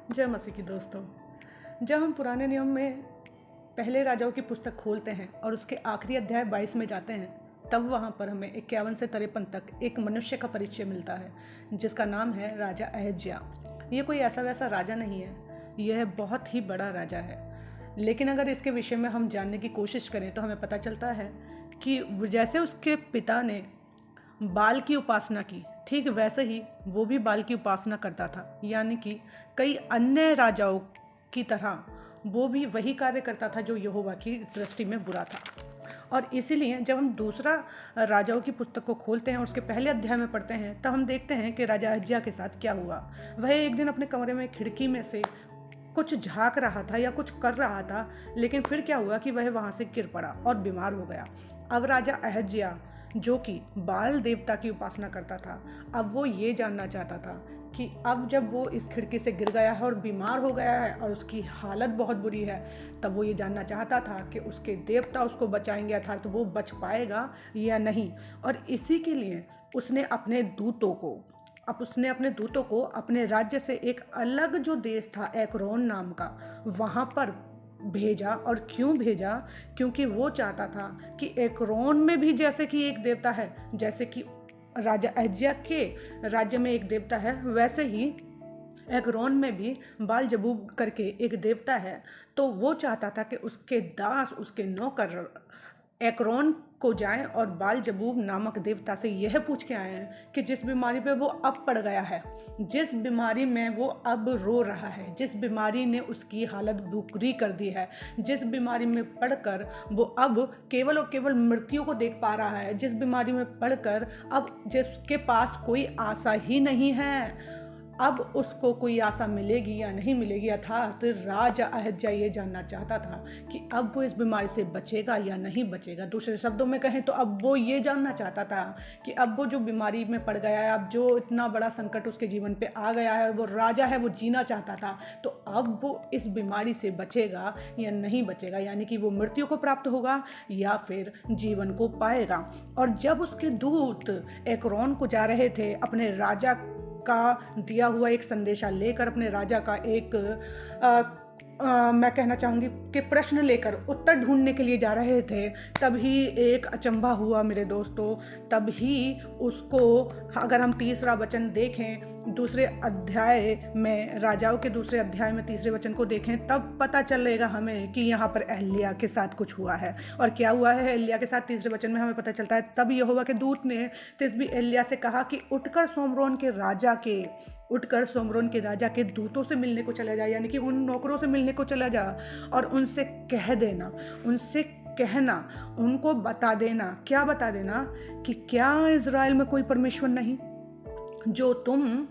जय मसीह की दोस्तों। जब हम पुराने नियम में पहले राजाओं की पुस्तक खोलते हैं और उसके आखिरी अध्याय 22 में जाते हैं, तब वहाँ पर हमें 51 से 53 तक एक मनुष्य का परिचय मिलता है जिसका नाम है राजा अहज्या। ये कोई ऐसा वैसा राजा नहीं है, यह बहुत ही बड़ा राजा है। लेकिन अगर इसके विषय में हम जानने की कोशिश करें तो हमें पता चलता है कि जैसे उसके पिता ने बाल की उपासना की, ठीक वैसे ही वो भी बाल की उपासना करता था। यानी कि कई अन्य राजाओं की तरह वो भी वही कार्य करता था जो यहोवा की दृष्टि में बुरा था। और इसीलिए जब हम दूसरा राजाओं की पुस्तक को खोलते हैं और उसके पहले अध्याय में पढ़ते हैं, तब हम देखते हैं कि राजा अहज्या के साथ क्या हुआ। वह एक दिन अपने कमरे में खिड़की में से कुछ झांक रहा था या कुछ कर रहा था, लेकिन फिर क्या हुआ कि वह वहाँ से गिर पड़ा और बीमार हो गया। अब राजा अहज्या, जो कि बाल देवता की उपासना करता था, अब वो ये जानना चाहता था कि अब जब वो इस खिड़की से गिर गया है और बीमार हो गया है और उसकी हालत बहुत बुरी है, तब वो ये जानना चाहता था कि उसके देवता उसको बचाएंगे, अर्थात वो बच पाएगा या नहीं। और इसी के लिए उसने अपने दूतों को अपने राज्य से एक अलग जो देश था एक्रोन नाम का, वहाँ पर भेजा। और क्यों भेजा? क्योंकि वो चाहता था कि एक्रोन में भी जैसे कि एक देवता है, जैसे कि राजा अहज्या के राज्य में एक देवता है, वैसे ही एक्रोन में भी बाल जबूब करके एक देवता है। तो वो चाहता था कि उसके दास, उसके नौकर एक्रोन को जाएं और बाल जबूब नामक देवता से यह पूछ के आए हैं कि जिस बीमारी पे वो अब पड़ गया है, जिस बीमारी में वो अब रो रहा है, जिस बीमारी ने उसकी हालत बुरी कर दी है, जिस बीमारी में पड़कर वो अब केवल और केवल मृत्यु को देख पा रहा है, जिस बीमारी में पड़कर अब जिसके पास कोई आशा ही नहीं है, अब उसको कोई आशा मिलेगी या नहीं मिलेगी। अर्थात राजा अहज्या ये जानना चाहता था कि अब वो इस बीमारी से बचेगा या नहीं बचेगा। दूसरे शब्दों में कहें तो अब वो ये जानना चाहता था कि अब वो जो बीमारी में पड़ गया है, अब जो इतना बड़ा संकट उसके जीवन पे आ गया है, वो राजा है, वो जीना चाहता था, तो अब वो इस बीमारी से बचेगा या नहीं बचेगा, यानी कि वो मृत्यु को प्राप्त होगा या फिर जीवन को पाएगा। और जब उसके दूत एक्रोन को जा रहे थे अपने राजा का दिया हुआ एक संदेशा लेकर, अपने राजा का एक मैं कहना चाहूँगी कि प्रश्न लेकर उत्तर ढूंढने के लिए जा रहे थे, तभी एक अचंभा हुआ मेरे दोस्तों। तभी उसको, अगर हम तीसरा वचन देखें दूसरे अध्याय में, राजाओं के दूसरे अध्याय में तीसरे वचन को देखें, तब पता चलेगा हमें कि यहाँ पर एलिय्याह के साथ कुछ हुआ है। और क्या हुआ है एलिय्याह के साथ? तीसरे वचन में हमें पता चलता है, तब यहोवा के दूत ने तिशबी एलिय्याह से कहा कि उठकर सोमरोन के राजा के दूतों से मिलने को चला जा, यानी कि उन नौकरों से मिलने को चला जा और उनसे कहना, उनको बता देना। क्या बता देना? कि क्या इज़राइल में कोई परमेश्वर नहीं? जो तुम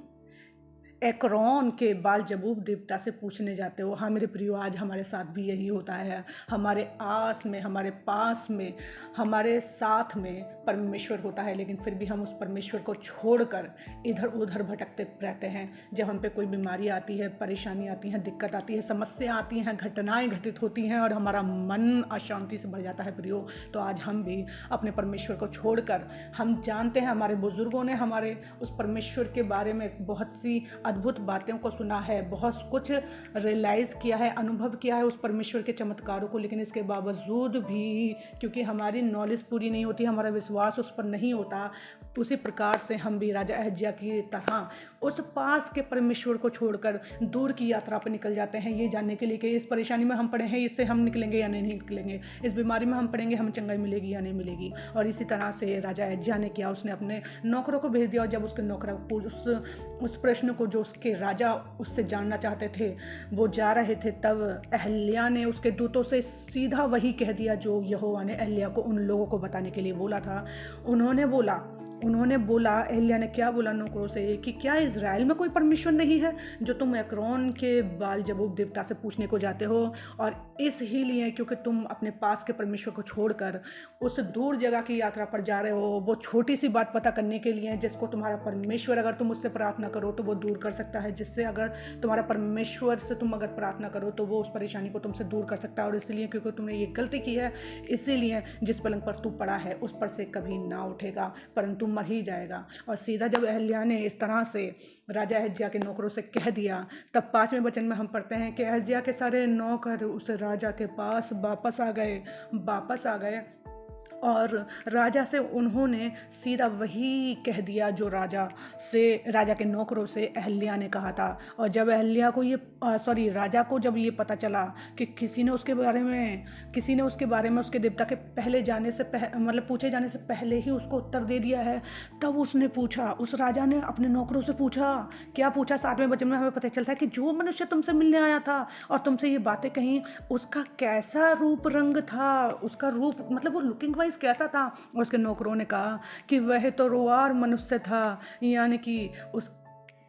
एक्रोन के बाल जबूब देवता से पूछने जाते हो। हाँ मेरे प्रियो, आज हमारे साथ भी यही होता है। हमारे आस में, हमारे पास में, हमारे साथ में परमेश्वर होता है, लेकिन फिर भी हम उस परमेश्वर को छोड़कर इधर उधर भटकते रहते हैं। जब हम पे कोई बीमारी आती है, परेशानी आती है, दिक्कत आती है, समस्या आती हैं, घटनाएं घटित होती हैं और हमारा मन अशांति से भर जाता है प्रियो, तो आज हम भी अपने परमेश्वर को छोड़कर, हम जानते हैं हमारे बुजुर्गों ने हमारे उस परमेश्वर के बारे में बहुत सी अद्भुत बातों को सुना है, बहुत कुछ रियलाइज़ किया है, अनुभव किया है उस परमेश्वर के चमत्कारों को, लेकिन इसके बावजूद भी क्योंकि हमारी नॉलेज पूरी नहीं होती, हमारा विश्वास उस पर नहीं होता, उसी प्रकार से हम भी राजा अहज्या की तरह उस पास के परमेश्वर को छोड़कर दूर की यात्रा पर निकल जाते हैं, ये जानने के लिए कि इस परेशानी में हम पड़े हैं, इससे हम निकलेंगे या नहीं निकलेंगे, इस बीमारी में हम पड़ेंगे, हम चंगाई मिलेगी या नहीं मिलेगी। और इसी तरह से राजा अहज्या ने किया, उसने अपने नौकरों को भेज दिया। और जब उसके नौकर उस प्रश्न को जो उसके राजा उससे जानना चाहते थे वो जा रहे थे, तब एलिय्याह ने उसके दूतों से सीधा वही कह दिया जो यहोवा ने एलिय्याह को उन लोगों को बताने के लिए बोला था। उन्होंने बोला, एलिय्याह ने क्या बोला नौकरों से कि क्या इज़राइल में कोई परमेश्वर नहीं है जो तुम एक्रोन के बाल जबूब देवता से पूछने को जाते हो? और इस ही लिए क्योंकि तुम अपने पास के परमेश्वर को छोड़कर उस दूर जगह की यात्रा पर जा रहे हो, वो छोटी सी बात पता करने के लिए जिसको तुम्हारा परमेश्वर, अगर तुम उससे प्रार्थना करो तो वो दूर कर सकता है, जिससे अगर तुम्हारा परमेश्वर से तुम अगर प्रार्थना करो तो वो उस परेशानी को तुमसे दूर कर सकता है। और इसलिए क्योंकि तुमने ये गलती की है, इसीलिए जिस पलंग पर तू पड़ा है उस पर से कभी ना उठेगा, परंतु तू मर ही जाएगा। और सीधा जब अहल्या ने इस तरह से राजा अहज्या के नौकरों से कह दिया, तब 5वें वचन में हम पढ़ते हैं कि अहज्या के सारे नौकर उस राजा के पास वापस आ गए और राजा से उन्होंने सीधा वही कह दिया जो राजा के नौकरों से अहल्या ने कहा था। और जब राजा को जब ये पता चला कि किसी ने उसके बारे में उसके देवता के पहले पूछे जाने से पहले ही उसको उत्तर दे दिया है, तब उस राजा ने अपने नौकरों से पूछा। क्या पूछा? 7वें वचन में हमें पता चलता है कि जो मनुष्य तुमसे मिलने आया था और तुमसे ये बातें कहीं, उसका कैसा रूप रंग था, उसका रूप वो लुकिंग वाइज कैसा था। और उसके नौकरों ने कहा कि वह तो रोआर मनुष्य था, यानी कि उस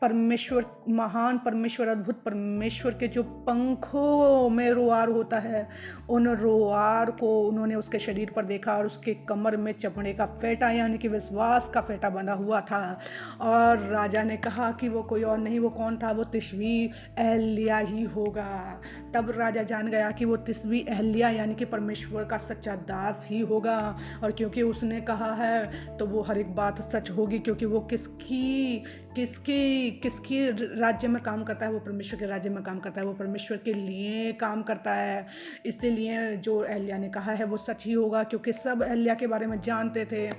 महान परमेश्वर, अद्भुत परमेश्वर के जो पंखों में रोआर होता है, उन रोआर को उन्होंने उसके शरीर पर देखा और उसके कमर में चमड़े का फेंटा यानी कि विश्वास का फेंटा बंधा हुआ था। और राजा ने कहा कि वो कोई और नहीं, वो कौन था? वो तिशबी अहल्या ही होगा। तब राजा जान गया कि वो तिशबी अहल्या यानी कि परमेश्वर का सच्चा दास ही होगा। और क्योंकि उसने कहा है तो वो हर एक बात सच होगी, क्योंकि वो किसकी राज्य में काम करता है? वो परमेश्वर के राज्य में काम करता है, वो परमेश्वर के लिए काम करता है। इसीलिए जो अहल्या ने कहा है वो सच ही होगा, क्योंकि सब अहल्या के बारे में जानते थे।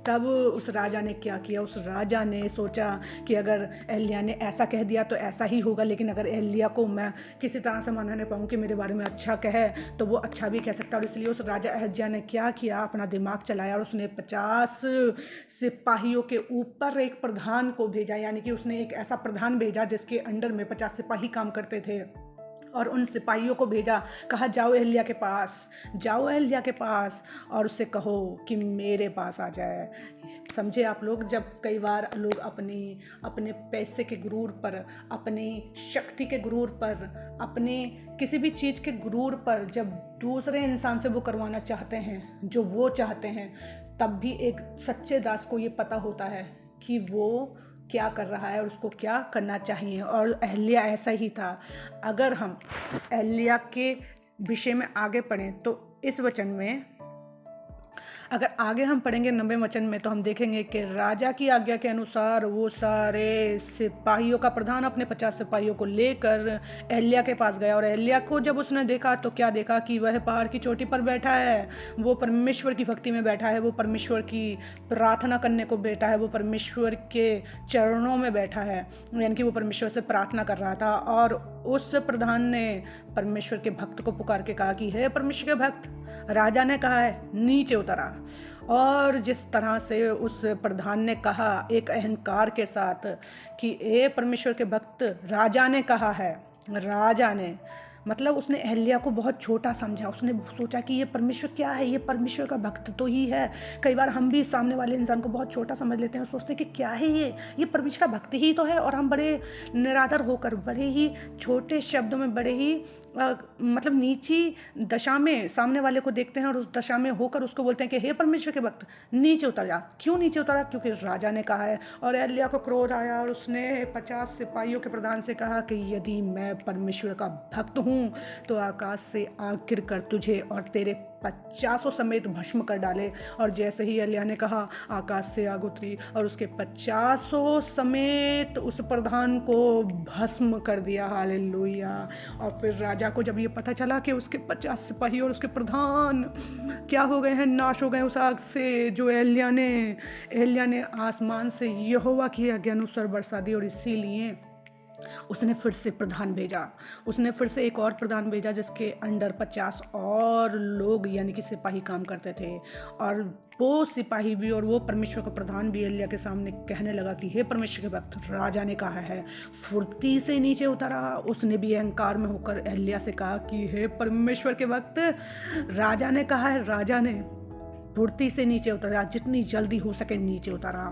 तब उस राजा ने क्या किया? उस राजा ने सोचा कि अगर अहल्या ने ऐसा कह दिया तो ऐसा ही होगा, लेकिन अगर अहल्या को मैं किसी तरह से मनाने पाऊँ कि मेरे बारे में अच्छा कहे तो वो अच्छा भी कह सकता है। और इसलिए उस राजा अहज्या ने क्या किया? अपना दिमाग चलाया और उसने 50 सिपाहियों के ऊपर एक प्रधान को भेजा, यानी कि उसने एक ऐसा प्रधान भेजा जिसके अंडर में 50 सिपाही काम करते थे। और उन सिपाहियों को भेजा, कहा जाओ अहल्या के पास और उससे कहो कि मेरे पास आ जाए। समझे आप लोग? जब कई बार लोग अपने पैसे के गुरूर पर, अपनी शक्ति के गुरूर पर, अपने किसी भी चीज़ के गुरूर पर जब दूसरे इंसान से वो करवाना चाहते हैं जो वो चाहते हैं, तब भी एक सच्चे दास को ये पता होता है कि वो क्या कर रहा है और उसको क्या करना चाहिए। और अहल्या ऐसा ही था। अगर हम अहल्या के विषय में आगे पढ़ें तो इस वचन में, अगर आगे हम पढ़ेंगे 90वें वचन में, तो हम देखेंगे कि राजा की आज्ञा के अनुसार वो सारे सिपाहियों का प्रधान अपने 50 सिपाहियों को लेकर अहल्या के पास गया। और अहल्या को जब उसने देखा तो क्या देखा? कि वह पहाड़ की चोटी पर बैठा है, वो परमेश्वर की भक्ति में बैठा है, वो परमेश्वर की प्रार्थना करने को बैठा है, वो परमेश्वर के चरणों में बैठा है, यानी कि वो परमेश्वर से प्रार्थना कर रहा था। और उस प्रधान ने परमेश्वर के भक्त को पुकार के कहा कि हे परमेश्वर के भक्त, राजा ने कहा है नीचे उतरा। और जिस तरह से उस प्रधान ने कहा एक अहंकार के साथ कि ए परमेश्वर के भक्त, राजा ने कहा है, उसने अहल्या को बहुत छोटा समझा। उसने सोचा कि ये परमेश्वर क्या है, ये परमेश्वर का भक्त तो ही है। कई बार हम भी सामने वाले इंसान को बहुत छोटा समझ लेते हैं और सोचते हैं कि क्या है ये परमेश्वर का भक्त ही तो है। और हम बड़े निरादर होकर, बड़े ही छोटे शब्दों में, बड़े ही नीची दशा में सामने वाले को देखते हैं और उस दशा में होकर उसको बोलते हैं कि हे परमेश्वर के भक्त, नीचे उतर जा। क्यों नीचे उतरा? क्योंकि राजा ने कहा है। और अहल्या को क्रोध आया और उसने 50 सिपाहियों के प्रधान से कहा कि यदि मैं परमेश्वर का भक्त हूँ तो आकाश से आग गिर कर तुझे और तेरे 50 समेत भस्म कर डाले। और जैसे ही अहल्या ने कहा, आकाश से आग उतरी और उसके 50 समेत उस प्रधान को भस्म कर दिया। हालेलुया। और फिर राजा को जब ये पता चला कि उसके 50 सिपाही और उसके प्रधान क्या हो गए हैं, नाश हो गए उस आग से, जो अहल्या ने आसमान से यहोवा की आज्ञा अनुसार बरसा दी। और इसीलिए उसने फिर से प्रधान भेजा। उसने फिर से एक और प्रधान भेजा जिसके अंडर 50 और लोग यानी कि सिपाही काम करते थे। और वो सिपाही भी और वो परमेश्वर का प्रधान भी अहल्या के सामने कहने लगा कि हे परमेश्वर के भक्त, राजा ने कहा है। फुर्ती से नीचे उतरा। उसने भी अहंकार में होकर अहल्या से कहा कि हे परमेश्वर के भक्त, राजा ने कहा है। राजा ने फुर्ती से नीचे उतरा, जितनी जल्दी हो सके नीचे उतरा।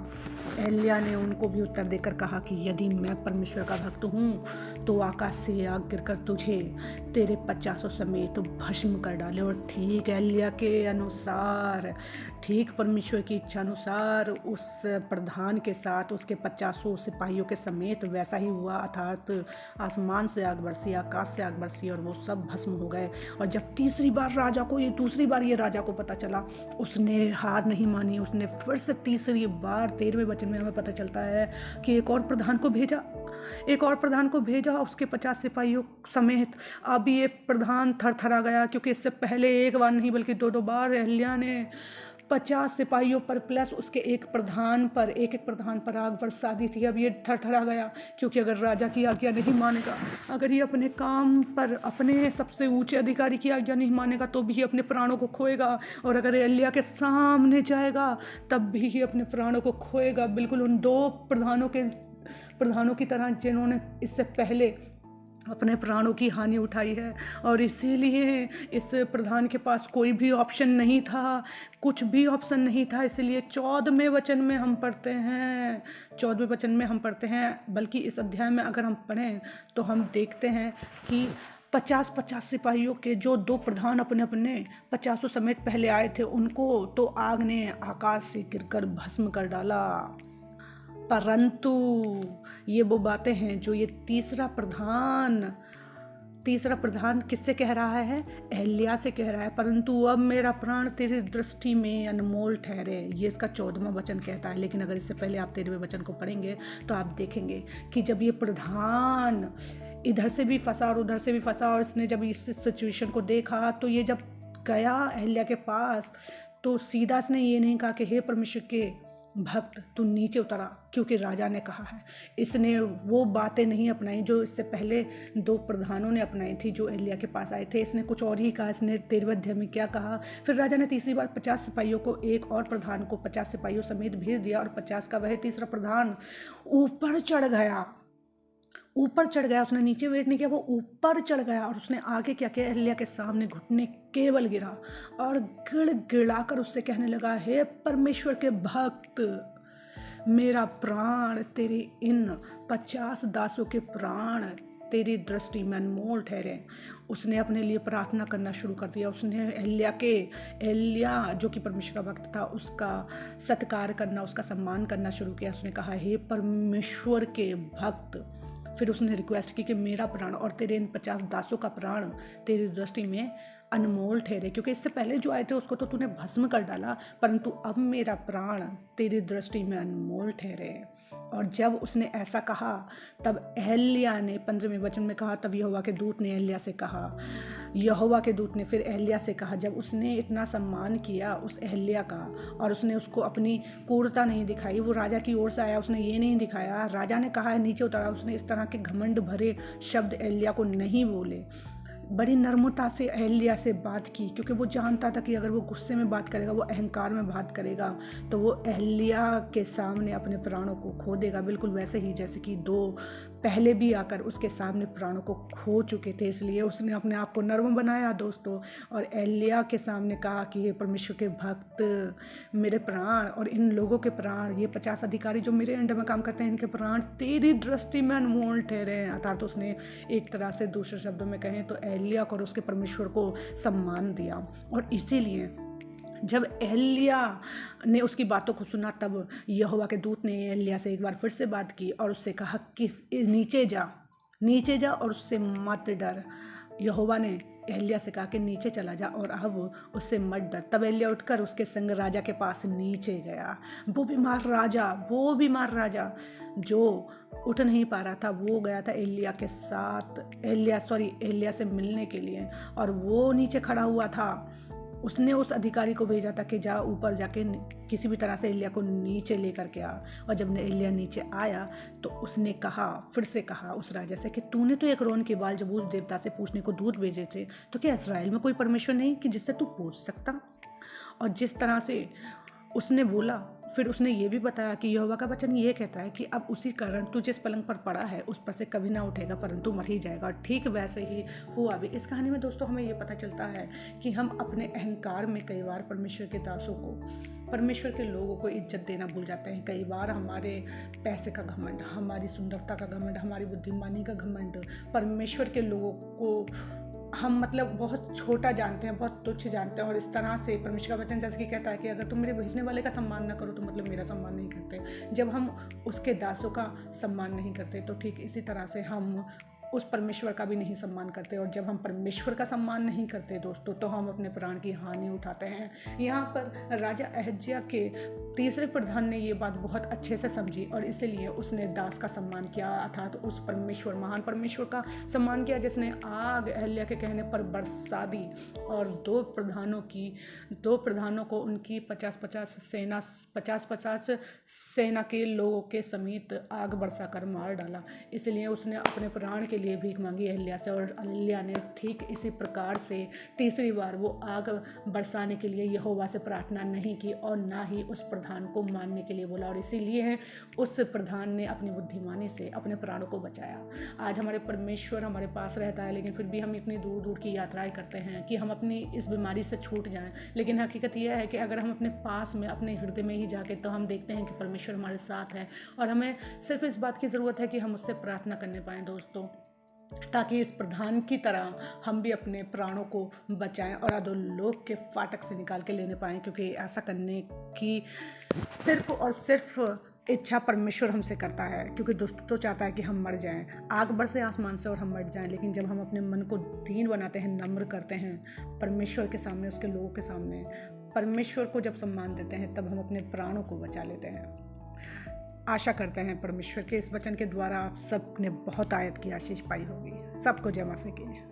अहल्या ने उनको भी उत्तर देकर कहा कि यदि मैं परमेश्वर का भक्त हूँ तो आकाश से आग गिरकर तुझे तेरे 50 समेत भस्म कर डाले। और ठीक एलिया के अनुसार, ठीक परमेश्वर की इच्छा अनुसार उस प्रधान के साथ उसके 50 सिपाहियों के समेत वैसा ही हुआ, अर्थात आसमान से आग बरसी, आकाश से आग बरसी और वो सब भस्म हो गए। और जब दूसरी बार ये राजा को पता चला, उसने हार नहीं मानी। उसने फिर से तीसरी बार 13वें वचन में हमें पता चलता है कि एक और प्रधान को भेजा उसके 50 सिपाहियों समेत। अब ये प्रधान थरथरा गया, क्योंकि इससे पहले एक बार नहीं बल्कि 2 बार एलिया ने 50 सिपाहियों पर प्लस उसके एक एक प्रधान पर आग बरसा दी थी। अब ये थरथरा गया, क्योंकि अगर राजा की आज्ञा नहीं मानेगा, अगर ये अपने काम पर अपने सबसे ऊंचे अधिकारी की आज्ञा नहीं मानेगा तो भी ये अपने प्राणों को खोएगा, और अगर एलिया के सामने जाएगा तब भी ये अपने प्राणों को खोएगा, बिल्कुल उन 2 प्रधानों की तरह जिन्होंने इससे पहले अपने प्राणों की हानि उठाई है। और इसीलिए इस प्रधान के पास कोई भी ऑप्शन नहीं था, कुछ भी ऑप्शन नहीं था। इसलिए 14वें वचन में हम पढ़ते हैं, बल्कि इस अध्याय में अगर हम पढ़ें तो हम देखते हैं कि 50 सिपाहियों के जो 2 प्रधान अपने 50 समेत पहले आए थे, उनको तो आग ने आकाश से गिरकर भस्म कर डाला। परंतु ये वो बातें हैं जो ये तीसरा प्रधान किससे कह रहा है? एलिया से कह रहा है। परंतु अब मेरा प्राण तेरी दृष्टि में अनमोल ठहरे, ये इसका 14वां वचन कहता है। लेकिन अगर इससे पहले आप 13वें वचन को पढ़ेंगे तो आप देखेंगे कि जब ये प्रधान इधर से भी फंसा और उधर से भी फंसा, और इसने जब इस सिचुएशन को देखा तो ये जब गया एलिया के पास तो सीधा इसने ये नहीं कहा कि हे परमेश्वर के भक्त तू नीचे उतरा, क्योंकि राजा ने कहा है। इसने वो बातें नहीं अपनाई जो इससे पहले 2 प्रधानों ने अपनाई थी जो एलिया के पास आए थे। इसने कुछ और ही कहा। इसने 13वें अध्याय में क्या कहा? फिर राजा ने तीसरी बार 50 सिपाहियों को एक और प्रधान को 50 सिपाहियों समेत भेज दिया, और 50 का वह तीसरा प्रधान ऊपर चढ़ गया। उसने नीचे वेट नहीं किया, वो ऊपर चढ़ गया। और उसने आगे क्या किया? एलिया के सामने घुटने केवल गिरा और गिड़गिड़ाकर उससे कहने लगा, हे परमेश्वर के भक्त, मेरा प्राण तेरे इन 50 दासों के प्राण तेरी दृष्टि में अनमोल ठहरे। उसने अपने लिए प्रार्थना करना शुरू कर दिया। उसने एलिया जो कि परमेश्वर का भक्त था, उसका सत्कार करना, उसका सम्मान करना शुरू किया। उसने कहा, हे परमेश्वर के भक्त। फिर उसने रिक्वेस्ट की कि मेरा प्राण और तेरे इन 50 दासों का प्राण तेरी दृष्टि में अनमोल ठहरे, क्योंकि इससे पहले जो आए थे उसको तो तूने भस्म कर डाला, परंतु अब मेरा प्राण तेरी दृष्टि में अनमोल ठहरे। और जब उसने ऐसा कहा तब एलिया ने 15वें वचन में कहा, तब यहोवा के दूत ने फिर एलिया से कहा, जब उसने इतना सम्मान किया उस एलिया का और उसने उसको अपनी क्रूरता नहीं दिखाई, वो राजा की ओर से आया, उसने ये नहीं दिखाया, राजा ने कहा है नीचे उतरा, उसने इस तरह के घमंड भरे शब्द एलिया को नहीं बोले। बड़ी नर्मता से एलिया से बात की, क्योंकि वो जानता था कि अगर वो गुस्से में बात करेगा, वो अहंकार में बात करेगा तो वो एलिया के सामने अपने प्राणों को खो देगा, बिल्कुल वैसे ही जैसे कि 2 पहले भी आकर उसके सामने प्राणों को खो चुके थे। इसलिए उसने अपने आप को नर्म बनाया दोस्तों, और एलिया के सामने कहा कि हे परमेश्वर के भक्त, मेरे प्राण और इन लोगों के प्राण, ये 50 अधिकारी जो मेरे अंडर में काम करते हैं, इनके प्राण तेरी दृष्टि में अनमोल ठहरे हैं। अर्थात उसने एक तरह से दूसरे शब्दों में कहें तो एलिया को और उसके परमेश्वर को सम्मान दिया। और इसीलिए जब एलिया ने उसकी बातों को सुना तब यहोवा के दूत ने एलिया से एक बार फिर से बात की और उससे कहा कि नीचे जा और उससे मत डर। यहोवा ने एलिया से कहा कि नीचे चला जा और अब उससे मत डर। तब एलिया उठकर उसके संग राजा के पास नीचे गया। वो बीमार राजा जो उठ नहीं पा रहा था, वो गया था एलिया से मिलने के लिए, और वो नीचे खड़ा हुआ था। उसने उस अधिकारी को भेजा था कि जा ऊपर जाके किसी भी तरह से एलिया को नीचे लेकर के आ। और जब एलिया नीचे आया तो उसने फिर से कहा उस राजा से कि तूने तो एक्रोन के बाल जबूब देवता से पूछने को दूत भेजे थे, तो क्या इस्राएल में कोई परमेश्वर नहीं कि जिससे तू पूछ सकता? और जिस तरह से उसने बोला, फिर उसने ये भी बताया कि यहोवा का वचन ये कहता है कि अब उसी कारण तू जिस पलंग पर पड़ा है उस पर से कभी ना उठेगा, परंतु मर ही जाएगा। और ठीक वैसे ही हुआ भी। इस कहानी में दोस्तों हमें ये पता चलता है कि हम अपने अहंकार में कई बार परमेश्वर के दासों को परमेश्वर के लोगों को इज्जत देना भूल जाते हैं। कई बार हमारे पैसे का घमंड, हमारी सुंदरता का घमंड, हमारी बुद्धिमानी का घमंड परमेश्वर के लोगों को हम मतलब बहुत छोटा जानते हैं, बहुत तुच्छ जानते हैं। और इस तरह से परमेश्वर का वचन जैसे कि कहता है कि अगर तुम मेरे भेजने वाले का सम्मान ना करो तो मतलब मेरा सम्मान नहीं करते। जब हम उसके दासों का सम्मान नहीं करते तो ठीक इसी तरह से हम उस परमेश्वर का भी नहीं सम्मान करते। और जब हम परमेश्वर का सम्मान नहीं करते दोस्तों, तो हम अपने प्राण की हानि उठाते हैं। यहाँ पर राजा अहज्या के तीसरे प्रधान ने ये बात बहुत अच्छे से समझी और इसीलिए उसने दास का सम्मान किया, अर्थात उस परमेश्वर, महान परमेश्वर का सम्मान किया जिसने आग अहल्या के कहने पर बरसा दी और दो प्रधानों को उनकी 50-50 सेना के लोगों के समेत आग बरसा कर मार डाला। इसलिए उसने अपने प्राण के लिए भीख मांगी अहल्या से, और अहल्या ने ठीक इसी प्रकार से तीसरी बार वो आग बरसाने के लिए यहोवा से प्रार्थना नहीं की और ना ही उस प्रधान को मारने के लिए बोला। और इसीलिए उस प्रधान ने अपनी बुद्धिमानी से अपने प्राणों को बचाया। आज हमारे परमेश्वर हमारे पास रहता है, लेकिन फिर भी हम इतनी दूर दूर की यात्राएं करते हैं कि हम अपनी इस बीमारी से छूट जाएं। लेकिन हकीकत यह है कि अगर हम अपने पास में, अपने हृदय में ही जाके, तो हम देखते हैं कि परमेश्वर हमारे साथ है और हमें सिर्फ इस बात की ज़रूरत है कि हम उससे प्रार्थना करने पाएँ दोस्तों, ताकि इस प्रधान की तरह हम भी अपने प्राणों को बचाएं और अधोलोक के फाटक से निकाल के लेने पाएं। क्योंकि ऐसा करने की सिर्फ और सिर्फ इच्छा परमेश्वर हमसे करता है, क्योंकि दुष्ट तो चाहता है कि हम मर जाएं, आग बरसे आसमान से और हम मर जाएं। लेकिन जब हम अपने मन को दीन बनाते हैं, नम्र करते हैं परमेश्वर के सामने, उसके लोगों के सामने, परमेश्वर को जब सम्मान देते हैं, तब हम अपने प्राणों को बचा लेते हैं। आशा करते हैं परमेश्वर के इस वचन के द्वारा आप सब ने बहुत आयत की आशीष पाई होगी। सबको जय मसीह की।